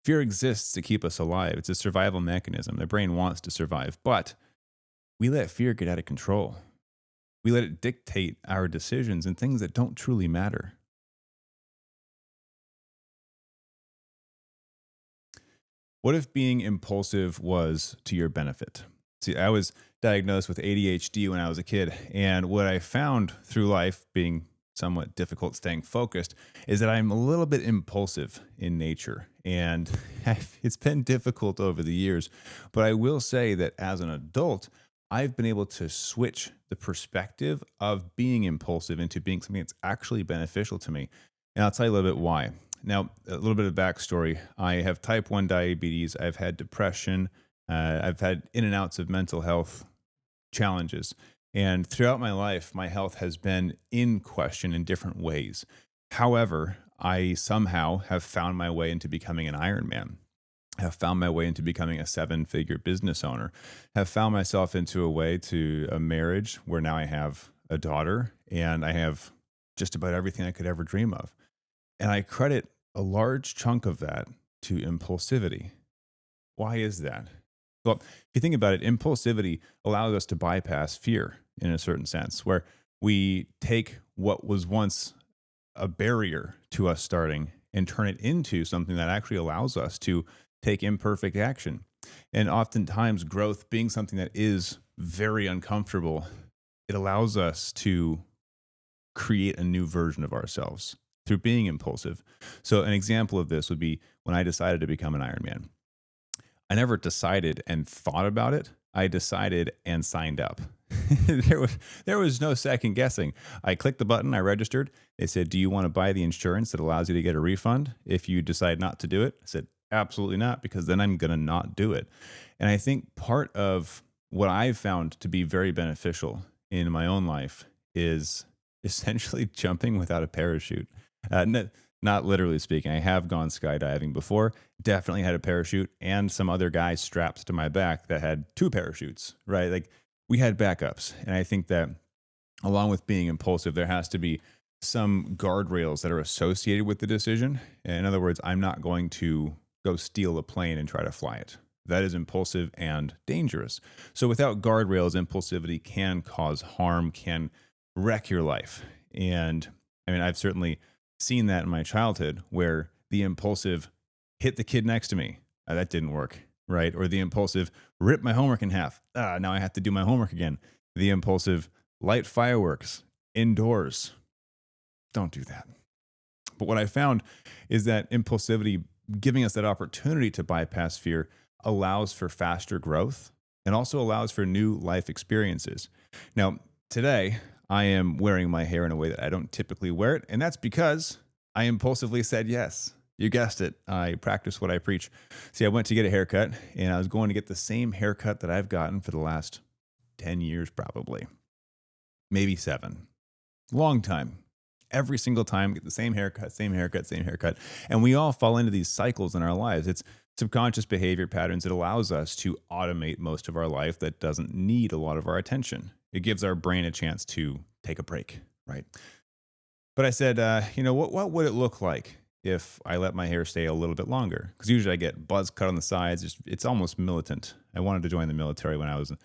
Fear exists to keep us alive. It's a survival mechanism. The brain wants to survive, but we let fear get out of control. We let it dictate our decisions and things that don't truly matter. What if being impulsive was to your benefit? See, I was diagnosed with ADHD when I was a kid. And what I found through life, being somewhat difficult staying focused, is that I'm a little bit impulsive in nature. And it's been difficult over the years. But I will say that as an adult, I've been able to switch the perspective of being impulsive into being something that's actually beneficial to me. And I'll tell you a little bit why. Now, a little bit of backstory. I have type 1 diabetes. I've had depression. I've had in and outs of mental health challenges. And throughout my life, my health has been in question in different ways. However, I somehow have found my way into becoming an Ironman. Have found my way into becoming a seven-figure business owner. Have found myself into a way to a marriage where now I have a daughter and I have just about everything I could ever dream of. And I credit a large chunk of that to impulsivity. Why is that? Well, if you think about it, impulsivity allows us to bypass fear in a certain sense, where we take what was once a barrier to us starting and turn it into something that actually allows us to take imperfect action. And oftentimes, growth being something that is very uncomfortable, it allows us to create a new version of ourselves through being impulsive. So, an example of this would be when I decided to become an Ironman. I never decided and thought about it. I decided and signed up. there was no second guessing. I clicked the button, I registered. They said, "Do you want to buy the insurance that allows you to get a refund if you decide not to do it?" I said, "Absolutely not, because then I'm going to not do it." And I think part of what I've found to be very beneficial in my own life is essentially jumping without a parachute. Not literally speaking. I have gone skydiving before, definitely had a parachute and some other guy strapped to my back that had two parachutes, right? Like we had backups. And I think that along with being impulsive, there has to be some guardrails that are associated with the decision. In other words, I'm not going to go steal a plane and try to fly it. That is impulsive and dangerous. So without guardrails, impulsivity can cause harm, can wreck your life. And I mean, I've certainly seen that in my childhood where the impulsive hit the kid next to me. That didn't work, right? Or the impulsive ripped my homework in half. Now I have to do my homework again. The impulsive light fireworks indoors. Don't do that. But what I found is that impulsivity, giving us that opportunity to bypass fear, allows for faster growth and also allows for new life experiences. Now, today, I am wearing my hair in a way that I don't typically wear it. And that's because I impulsively said yes. You guessed it. I practice what I preach. See, I went to get a haircut and I was going to get the same haircut that I've gotten for the last 10 years, probably, maybe 7. Long time. Every single time, get the same haircut, same haircut, same haircut. And we all fall into these cycles in our lives. It's subconscious behavior patterns that allows us to automate most of our life that doesn't need a lot of our attention. It gives our brain a chance to take a break, right? But I said, what would it look like if I let my hair stay a little bit longer? Because usually I get buzz cut on the sides. It's almost militant. I wanted to join the military when I was a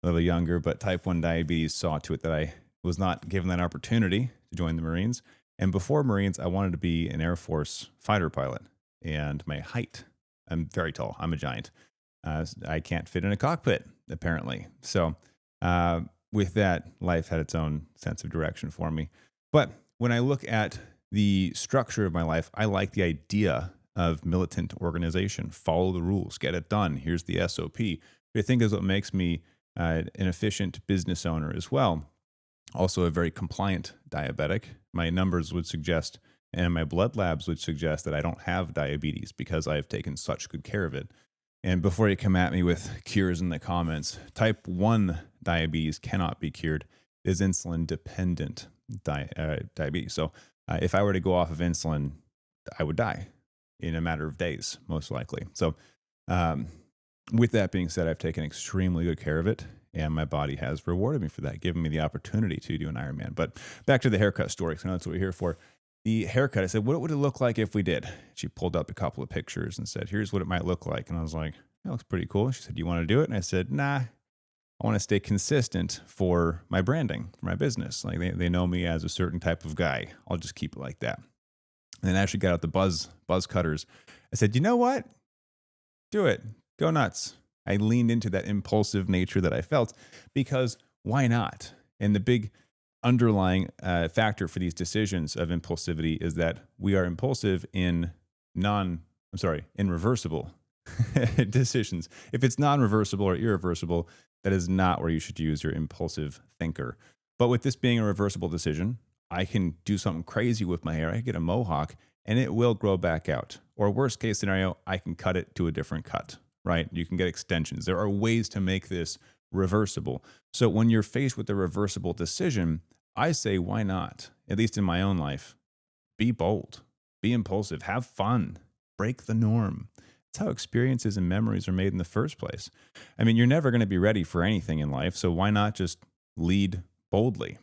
little younger, but type 1 diabetes saw to it that I was not given that opportunity to join the Marines. And before Marines, I wanted to be an Air Force fighter pilot. And my height, I'm very tall. I'm a giant. I can't fit in a cockpit, apparently. So with that, life had its own sense of direction for me. But when I look at the structure of my life, I like the idea of militant organization. Follow the rules, get it done. Here's the SOP. Which I think is what makes me an efficient business owner as well. Also a very compliant diabetic. My numbers would suggest, and my blood labs would suggest that I don't have diabetes because I've taken such good care of it. And before you come at me with cures in the comments, type 1 diabetes cannot be cured. It is insulin dependent diabetes. So if I were to go off of insulin, I would die in a matter of days, most likely. So with that being said, I've taken extremely good care of it. And my body has rewarded me for that, giving me the opportunity to do an Ironman. But back to the haircut story, because I know that's what we're here for. The haircut, I said, what would it look like if we did? She pulled up a couple of pictures and said, here's what it might look like. And I was like, that looks pretty cool. She said, do you want to do it? And I said, nah, I want to stay consistent for my branding, for my business. Like they know me as a certain type of guy. I'll just keep it like that. And then I actually got out the buzz cutters. I said, you know what? Do it. Go nuts. I leaned into that impulsive nature that I felt because why not? And the big underlying factor for these decisions of impulsivity is that we are impulsive in in reversible decisions. If it's non-reversible or irreversible, that is not where you should use your impulsive thinker. But with this being a reversible decision, I can do something crazy with my hair. I can get a mohawk and it will grow back out. Or worst case scenario, I can cut it to a different cut, right? You can get extensions. There are ways to make this reversible. So when you're faced with a reversible decision, I say, why not? At least in my own life, be bold, be impulsive, have fun, break the norm. It's how experiences and memories are made in the first place. I mean, you're never going to be ready for anything in life, so why not just lead boldly?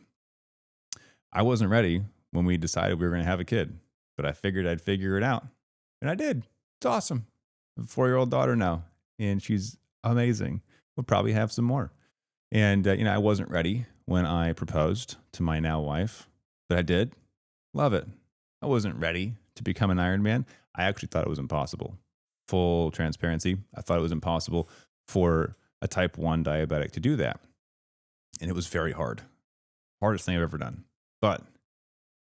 I wasn't ready when we decided we were going to have a kid, but I figured I'd figure it out. And I did. It's awesome. I have a 4-year-old daughter now, and she's amazing. We'll probably have some more. And, I wasn't ready when I proposed to my now wife, but I did. Love it. I wasn't ready to become an Ironman. I actually thought it was impossible. Full transparency. I thought it was impossible for a type 1 diabetic to do that. And it was very hard. Hardest thing I've ever done. But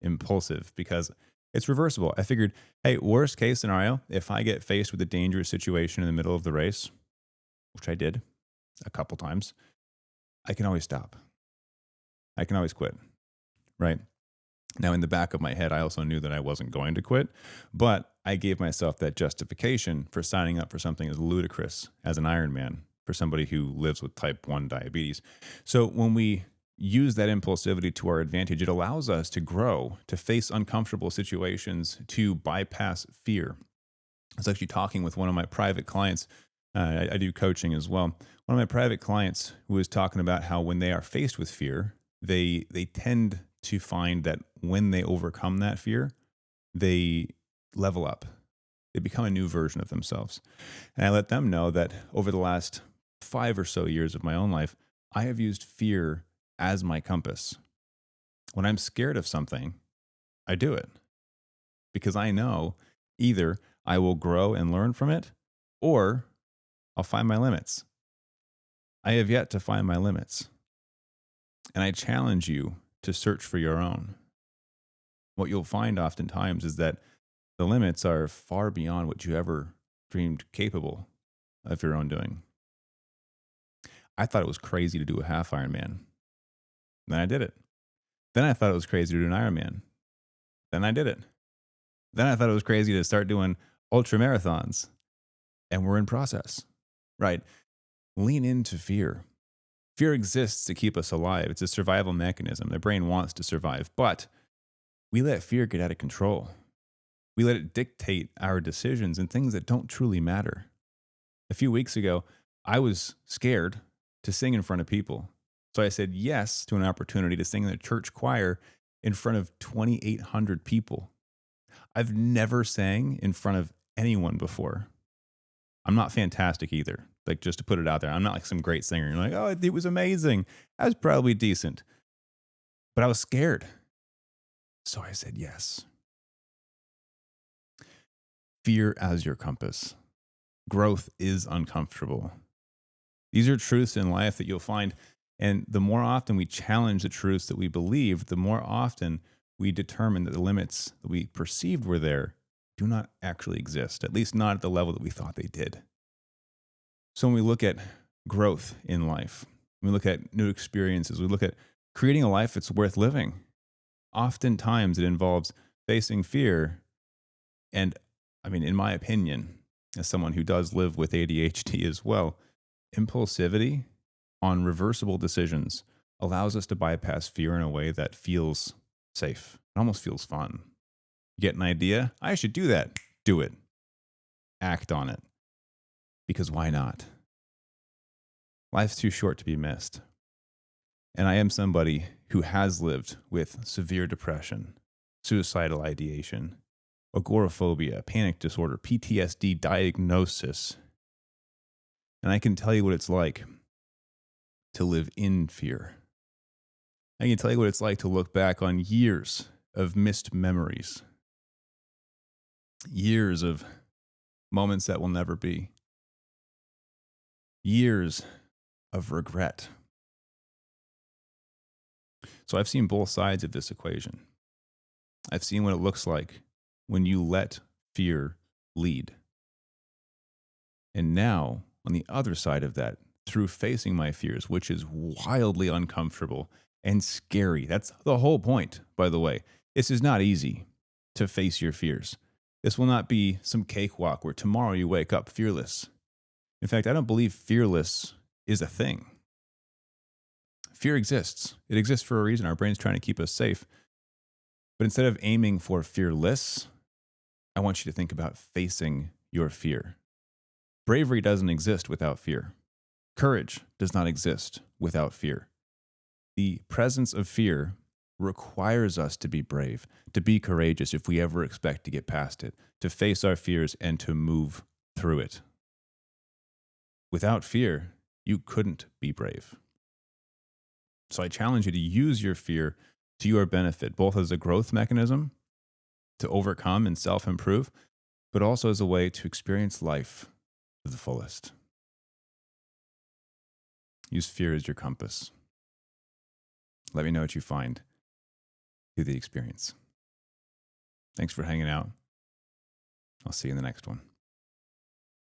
impulsive because it's reversible. I figured, hey, worst case scenario, if I get faced with a dangerous situation in the middle of the race, which I did a couple times, I can always stop. I can always quit, right? Now, in the back of my head, I also knew that I wasn't going to quit, but I gave myself that justification for signing up for something as ludicrous as an Ironman for somebody who lives with type 1 diabetes. So when we use that impulsivity to our advantage, it allows us to grow, to face uncomfortable situations, to bypass fear. I was actually talking with one of my private clients. I do coaching as well. One of my private clients who was talking about how when they are faced with fear, they tend to find that when they overcome that fear, they level up. They become a new version of themselves. And I let them know that over the last 5 or so years of my own life, I have used fear as my compass. When I'm scared of something, I do it because I know either I will grow and learn from it or I'll find my limits. I have yet to find my limits. And I challenge you to search for your own. What you'll find oftentimes is that the limits are far beyond what you ever dreamed capable of your own doing. I thought it was crazy to do a half Ironman. Then I did it. Then I thought it was crazy to do an Ironman. Then I did it. Then I thought it was crazy to start doing ultra marathons. And we're in process, right? Lean into fear. Fear exists to keep us alive. It's a survival mechanism. The brain wants to survive, but we let fear get out of control. We let it dictate our decisions and things that don't truly matter. A few weeks ago, I was scared to sing in front of people. So I said yes to an opportunity to sing in a church choir in front of 2,800 people. I've never sang in front of anyone before. I'm not fantastic either. Like, just to put it out there, I'm not like some great singer. You're like, oh, it was amazing. I was probably decent. But I was scared. So I said yes. Fear as your compass. Growth is uncomfortable. These are truths in life that you'll find. And the more often we challenge the truths that we believe, the more often we determine that the limits that we perceived were there do not actually exist, at least not at the level that we thought they did. So when we look at growth in life, when we look at new experiences, we look at creating a life that's worth living. Oftentimes it involves facing fear. And I mean, in my opinion, as someone who does live with ADHD as well, impulsivity on reversible decisions allows us to bypass fear in a way that feels safe. It almost feels fun. You get an idea? I should do that. Do it. Act on it. Because why not? Life's too short to be missed. And I am somebody who has lived with severe depression, suicidal ideation, agoraphobia, panic disorder, PTSD diagnosis. And I can tell you what it's like to live in fear. I can tell you what it's like to look back on years of missed memories, years of moments that will never be, years of regret. So I've seen both sides of this equation. I've seen what it looks like when you let fear lead. And now, on the other side of that, through facing my fears, which is wildly uncomfortable and scary. That's the whole point, by the way. This is not easy to face your fears. This will not be some cakewalk where tomorrow you wake up fearless. In fact, I don't believe fearless is a thing. Fear exists. It exists for a reason. Our brain's trying to keep us safe. But instead of aiming for fearless, I want you to think about facing your fear. Bravery doesn't exist without fear. Courage does not exist without fear. The presence of fear requires us to be brave, to be courageous if we ever expect to get past it, to face our fears and to move through it. Without fear, you couldn't be brave. So I challenge you to use your fear to your benefit, both as a growth mechanism to overcome and self-improve, but also as a way to experience life to the fullest. Use fear as your compass. Let me know what you find through the experience. Thanks for hanging out. I'll see you in the next one.